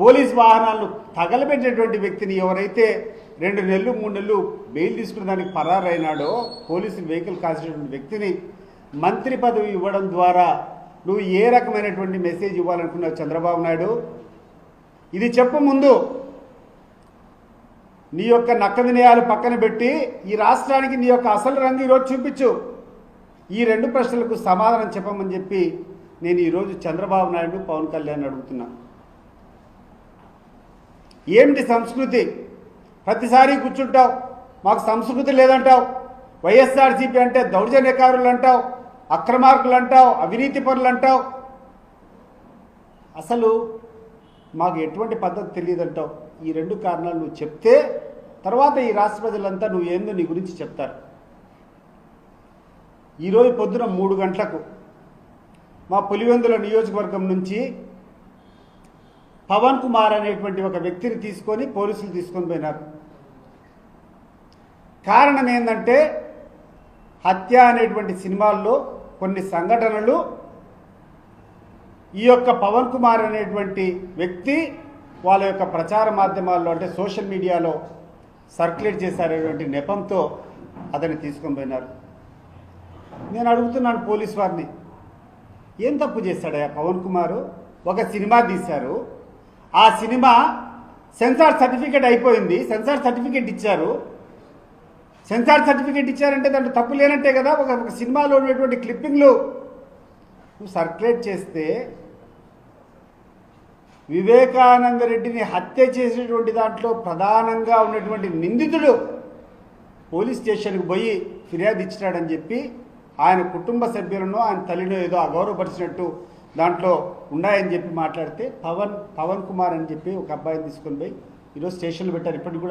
Police వాహనాలను తగలబెట్టినటువంటి వ్యక్తిని ఎవరైతే 2 నెలలు 3 నెలలు బెయిల్ తీసుకున్న దానికి పరారైనాడో పోలీసు వెహికల్ కాల్చినటువంటి వ్యక్తిని మంత్రి పదవి ఇవ్వడం ద్వారా నువ్వు ఏ రకమైనటువంటి మెసేజ్ ఇవ్వాలనుకున్నావు చంద్రబాబు నాయుడు? ఇది చెప్పు ముందు. నీ యొక్క నక్క వినయాలు పక్కన పెట్టి ఈ రాష్ట్రానికి నీ యొక్క అసలు రంగు ఈరోజు చూపించు. ఈ 2 ప్రశ్నలకు సమాధానం చెప్పమని చెప్పి నేను ఈరోజు చంద్రబాబు నాయుడు పవన్ కళ్యాణ్ అడుగుతున్నా. ఏమిటి సంస్కృతి? ప్రతిసారి కూర్చుంటావు, మాకు సంస్కృతి లేదంటావు. వైఎస్ఆర్సీపీ అంటే దౌర్జన్యకారులు అంటావు, అక్రమార్కులు అంటావు, అవినీతి పరులు అంటావు. అసలు మాకు ఎటువంటి పద్ధతి తెలియదంటావు. ఈ 2 కారణాలు నువ్వు చెప్తే తర్వాత ఈ రాష్ట్ర ప్రజలంతా నువ్వు ఏందో నీ గురించి చెప్తారు. ఈరోజు పొద్దున 3 గంటలకు మా పులివెందుల నియోజకవర్గం నుంచి పవన్ కుమార్ అనేటువంటి ఒక వ్యక్తిని తీసుకొని పోలీసులు తీసుకొని పోయినారు. కారణం ఏంటంటే హత్య అనేటువంటి సినిమాల్లో కొన్ని సంఘటనలు ఈ యొక్క పవన్ కుమార్ అనేటువంటి వ్యక్తి వాళ్ళ యొక్క ప్రచార మాధ్యమాల్లో అంటే సోషల్ మీడియాలో సర్క్యులేట్ చేశారనేటువంటి నెపంతో అతన్ని తీసుకొని పోయినారు. నేను అడుగుతున్నాను పోలీస్ వారిని, ఏం తప్పు చేశాడయ్యా పవన్ కుమారు? ఒక సినిమా తీశారు, ఆ సినిమా సెన్సార్ సర్టిఫికేట్ అయిపోయింది, సెన్సార్ సర్టిఫికేట్ ఇచ్చారు. సెన్సార్ సర్టిఫికేట్ ఇచ్చారంటే దాంట్లో తప్పు లేనట్టే కదా. ఒక సినిమాలో ఉన్నటువంటి క్లిప్పింగ్లు నువ్వు సర్క్యులేట్ చేస్తే వివేకానంద రెడ్డిని హత్య చేసినటువంటి దాంట్లో ప్రధానంగా ఉన్నటువంటి నిందితుడు పోలీస్ స్టేషన్కి పోయి ఫిర్యాదు ఇచ్చినాడని చెప్పి ఆయన కుటుంబ సభ్యులను ఆయన తల్లిని ఏదో అగౌరవపరిచినట్టు దాంట్లో ఉన్నాయని చెప్పి మాట్లాడితే పవన్ కుమార్ అని చెప్పి ఒక అబ్బాయిని తీసుకొని పోయి ఈరోజు స్టేషన్లో పెట్టారు. ఇప్పటికి కూడా